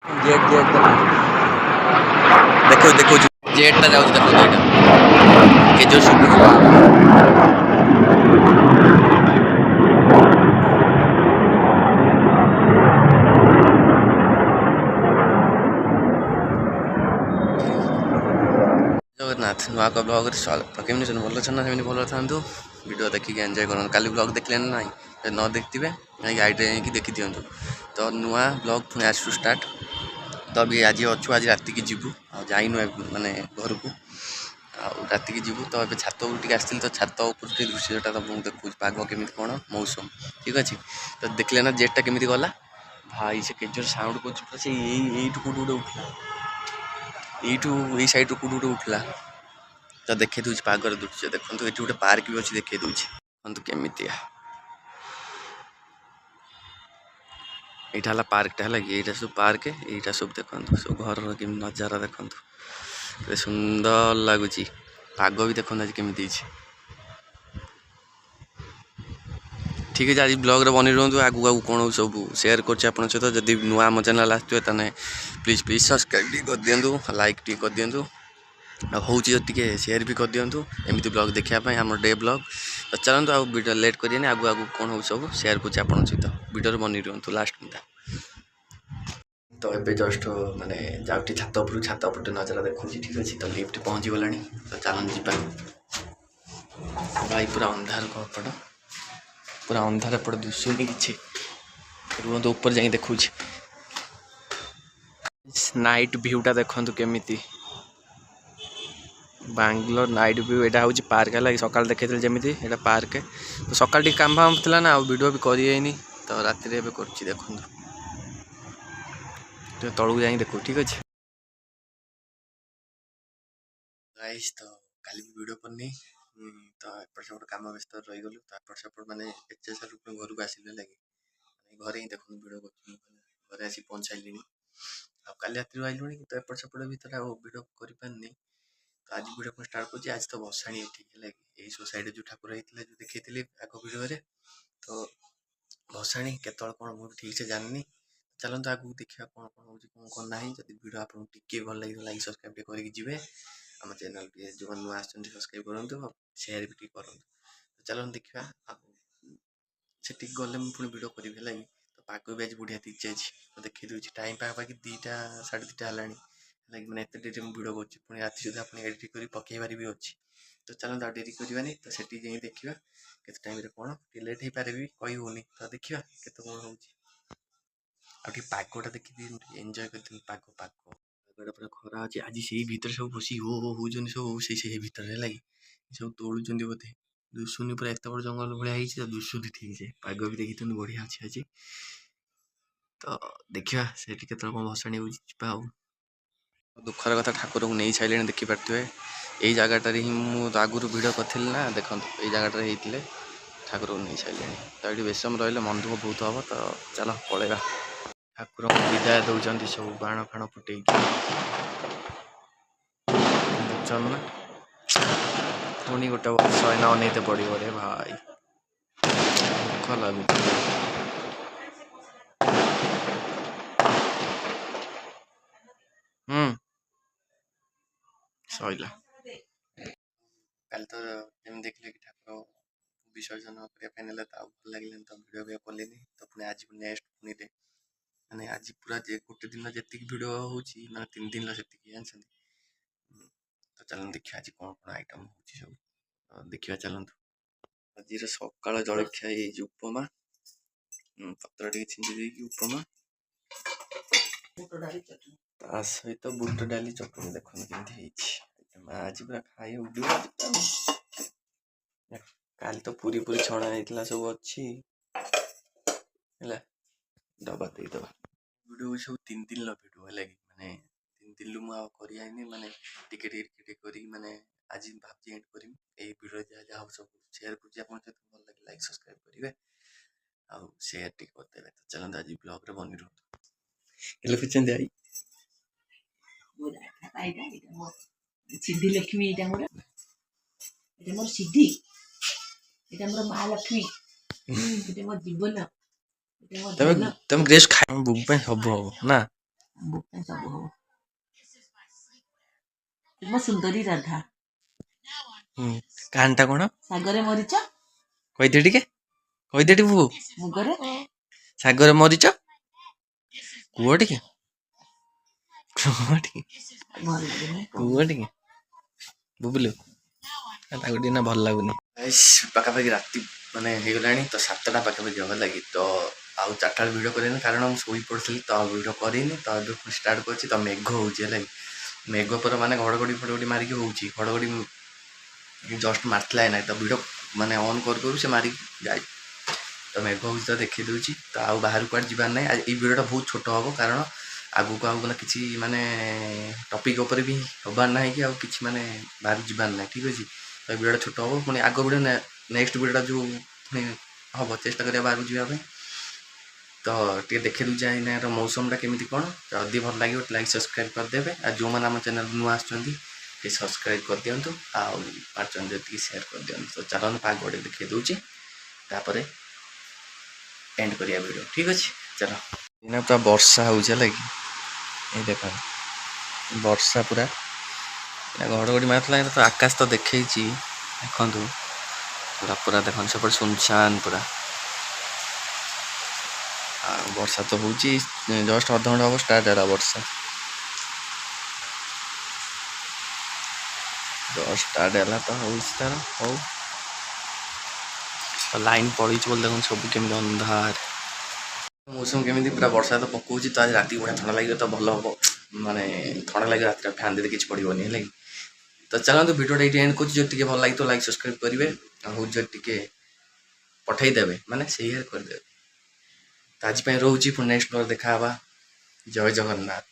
Jet jet देखो देखो जेटा जाऊँ देखो जेटा के जो शुभ जगन्नाथ नुआ का ब्लॉग स्वागत केमी भल अच्छा सेमती भल था वीडियो देखिए एंजॉय कर काली ब्लॉग देखले ना न देखते आईडी देखी दिंतु तो नुआ ब्लॉग पुणी आसू स्टार्ट तो भी आज अच्छु आज रात की जीवु जाइनु माने घर को रात की जीवु तो छात ऊपर आसती तो छात ऊपर दृश्यटा तो देखूँ पाग केमी कौन मौसम ठीक अच्छे तो देखले ना जेटा केमी गला भाई से केजोर साउंड कर कौट गोटे उठला यू सैड कौट गोटे उठला तो देखे दूसरी पागर दृश्य देखो ये गोटे पार्क भी अच्छी देखे दूसरी देखो केमितिया यहाँ पार्कटा है कि यहाँ सब पार्क यहाँ सब देखो सब घर नजारा देखो सुंदर लगुच पाग भी देखो आज केमी ठीक है आज ब्लॉग रे बनी रुहतु आगू आगू कौन सब सेयार कर सहित जदि नुआ आम चैनल आसुए प्लीज प्लीज सब्सक्राइब कर दिंतु लाइक टी कर दिंतु हूँ टे सेयार भी कर दिंतु एमती ब्लॉग देखापी आम डे ब्लॉग तो चलते आउ वीडियो लेट करें आगू आगू कौन हो सब सेयार कर सहित वीडियो बनी रुहतु लास्ट मुदा तो ये जस्ट माने जाऊँगी छात उपर नजर देखुँ ठीक अच्छे तो लिफ्ट पहुँची गला तो चलन जा भाई पूरा अंधार कपट पूरा अंधार एपट दिशुनि कि रुहत ऊपर जा देखु नाइट व्यूटा देखु केमी बांग्लोर नाइट व्यू यहाँ हूँ पार्क है सकाल देखी जमी यहाँ पार्क तो सकाल टी काम फाम थी ना वीडियो भी करें तो राति कर देखु तलू जा देखो ठीक अच्छे गाइस तो काली भी वीडियो करनी तो एपट सेपट काम व्यस्त रही गलु तो एपट सेपट माने एचे सारू घर को आसिले लगे घरे ही देखो वीडियो कर घरे आसी पहुँच सारे काली राति आइलुणी तो एपट सेपट भर वीडियो कर तो आज वीडियो को स्टार्ट कर आज तो भसाणी ठीक है यही सोसाइटी जो ठाकुर होता जो देखी आग वीडियो तो भसाणी केतल कौन मुझे ठीक से जाननी चलते आगू देखा कौन कौन हो कौन कौन ना जब वीडियो आपको टिके भल लगे लाइक सब्सक्राइब करेंगे आम चैनल जो नुआ सब्सक्राइब करूँ सेयार भी करूँ तो चलो देखा से गले मुझे वीडियो करी लगे तो पाग भी आज बढ़िया तीच तो देखी दूसरी टाइम पाखापाखि 2टा 2:30 है लाइक मैंने एत डेरी वीडियो कर राति सुधा अपनी एडिट कर पकईबार भी अच्छी तो चलते आ डेरी करवानी तो से देखा के टाइम कौन लेट हो पारे भी कही होनी तो देखा के कौन हो पागटा देखी एंजॉय कर पाग पाग पूरा खरा अच्छे आज से भर सब बस हो सब से भर है सब तोड़ुं बोधे दुशुनी पूरा एत बड़ जंगल भाई तो दुशुनी ठीक से पाग भी देखी बढ़िया अच्छे आज तो देखा से कौन भसाणी हो दुखर कथा ठाकुर को नहीं सारे देखिपे यही जगह ही मुझे आगुरी भिड़ करी ना देखो ये जगह होते ठाकुर को नहीं सारे तो ये बेसम रही मन दुख बहुत हम तो चलो पलैया ठाकुर को विदाय दौरान सब बाण फाण फुटे ना पुणी गोटे वर्ष ना अनैते पड़ो रे भाई दुख लगुच सैला कल तो जमी देखिए कि ठाकुर विसर्जन करने भल लगे तो भिडियो भी कले तो पुणी आज नेक्स्ट पुणी मैंने आज पूरा गोटे दिन जी भिड हो 3 दिन से जानते तो चलो देखिए आज कौन कौन आइटम हो सब देखा चलतु आज सकाल जलखिया उपमा पत्र टे छिंची उपमा ता सहित बुट डाली चटनी देखो केमती आज पूरा खाई उड़ काली तो पूरी पूरी छणा होता सब अच्छी डबा देदबा वीडियो सब 3 दिन भिडियो है माने 3 दिन मुझे माने टिके करी माने आज भाजी एंड करी ए वीडियो जहाँ सब शेयर कर भल लगे लाइक सब्सक्राइब करेंगे आउ शेयर टी करदे तो चलते आज ब्लॉग रे बनी रुहतु लिखुं आई सिद्धि लक्ष्मी ये मोर सिद्धि ये मोर महालक्ष्मी ये मोर जीवन तुम ग्रेस खाए बुक सब हम ना ସବୁ ହବ। ତୁମ ସୁନ୍ଦରୀ ରାଧା କାହାଣୀଟା କ'ଣ ଶାଗରେ ମରିଚ କହିଦେ ଟିକେ କହିଦେ ଟିକେ ପୁଅ ମୁଗରେ ଶାଗରେ ମରିଚ କୁହ ଟିକେ କୁହ ଟିକେ ଭଲ ଲାଗେନି କୁହ ଟିକେ ବୁବୁଲୁ ତାକୁ ଟିକେ ନା ଭଲ ଲାଗୁନି। ପାଖାପାଖି ରାତି ମାନେ ହେଇଗଲାଣି ତ 7ଟା ପାଖାପାଖି ହବ ଲାଗି ତ ଆଉ 4ଟା ବେଳେ ଭିଡ଼ିଓ କରିନି କାରଣ ମୁଁ ଶୋଇ ପଡ଼ିଥିଲି ତ ଭିଡ଼ିଓ କରିନି ତ ଏବେ ଷ୍ଟାର୍ଟ କରିଛି ତ ମେଘ ହେଉଛି ହେଲା ମେଘ ପରେ ମାନେ ଘଡ଼ଘଡ଼ି ଫଡ଼ଘଡ଼ି ମାରିକି ହେଉଛି ଘଡ଼ଘଡ଼ି ଜଷ୍ଟ ମାରିଥିଲା ନାହିଁ ତ ଭିଡ଼ିଓ ମାନେ ଅନ୍ କରୁ ସେ ମାରିକି ଯାଇ ତ ମେଘ ହେଉଛି ତ ଦେଖେଇ ଦେଉଛି ତ ଆଉ ବାହାରକୁ କୁଆଡ଼େ ଯିବାର ନାହିଁ ଏଇ ଭିଡ଼ିଓଟା ବହୁତ ଛୋଟ ହେବ କାରଣ ଆଗକୁ ଆଉ ମାନେ କିଛି ମାନେ ଟପିକ୍ ଉପରେ ବି ହେବାର ନାହିଁ କି ଆଉ କିଛି ମାନେ ବାହାରକୁ ଯିବାର ନାହିଁ ଠିକ୍ ଅଛି ତ ଏ ଭିଡ଼ିଓଟା ଛୋଟ ହେବ ପୁଣି ଆଗ ଭିଡ଼ିଓ ନେକ୍ସଟ ଭିଡ଼ିଓଟା ଯେଉଁ ପୁଣି ହେବ ଚେଷ୍ଟା କରିବା ବାହାରକୁ ଯିବା ପାଇଁ ତ ଟିକେ ଦେଖେଇ ଦେଉଛି ଏଇନାର ମୌସମଟା କେମିତି କ'ଣ ଯଦି ଭଲ ଲାଗିବ ଲାଇକ୍ ସବସ୍କ୍ରାଇବ୍ କରିଦେବେ ଆଉ ଯେଉଁମାନେ ଆମ ଚ୍ୟାନେଲ ନୂଆ ଆସୁଛନ୍ତି ଟିକେ ସବସ୍କ୍ରାଇବ୍ କରିଦିଅନ୍ତୁ ଆଉ ପାରୁଛନ୍ତି ଯେତିକି ସେୟାର କରିଦିଅନ୍ତୁ ତ ଚାଲନ୍ତୁ ପାଗ ଗୋଟେ ଦେଖେଇ ଦେଉଛି ତାପରେ ଏଣ୍ଡ କରିବା ଭିଡ଼ିଓ ଠିକ୍ ଅଛି ଚାଲ ଏଇନା ପୁରା ବର୍ଷା ହେଉଛି ହେଲା କି ଏଇ ଦେଖ ବର୍ଷା ପୁରା ଘଡ଼ଘଡ଼ି ମାରୁଥିଲା ତ ଆକାଶ ତ ଦେଖେଇଛି ଦେଖନ୍ତୁ ପୁରା ପୁରା ଦେଖନ୍ତୁ ସେପଟେ ସୁନସାନ ପୁରା ଆଉ ବର୍ଷା ତ ହେଉଛି ଜଷ୍ଟ ଅଧଘଣ୍ଟା ହେବ ଷ୍ଟାର୍ଟ ହେଲା ବର୍ଷା ଜଷ୍ଟ ଷ୍ଟାର୍ଟ ହେଲା ତ ହେଉଛି ତାର ହଉ ଲାଇନ୍ ପଳେଇଛି ବୋଲି ଦେଖନ୍ତୁ ସବୁ କେମିତି ଅନ୍ଧାର ମୌସମ କେମିତି ପୁରା ବର୍ଷା ତ ପକଉଛି ତ ଆଜି ରାତିକି ବଢ଼ିଆ ଥଣ୍ଡା ଲାଗିବ ତ ଭଲ ହେବ ମାନେ ଥଣ୍ଡା ଲାଗିବ ରାତିରେ ଫ୍ୟାନ୍ ଦେଲେ କିଛି ପଡ଼ିବନି ହେଲା କି ତ ଚାଲନ୍ତୁ ଭିଡ଼ିଓଟା ଏଇଠି ଏଣ୍ଡ କରୁଛି ଯଦି ଟିକେ ଭଲ ଲାଗିଥିବ ଲାଇକ୍ ସବସ୍କ୍ରାଇବ୍ କରିବେ ଆଉ ହେଉଛି ଯଦି ଟିକେ ପଠେଇଦେବେ ମାନେ ସେୟାର କରିଦେବେ ତ ଆଜି ପାଇଁ ରହୁଛି ପୁଣି ନେକ୍ସଟ ଦେଖା ହେବା ଜୟ ଜଗନ୍ନାଥ।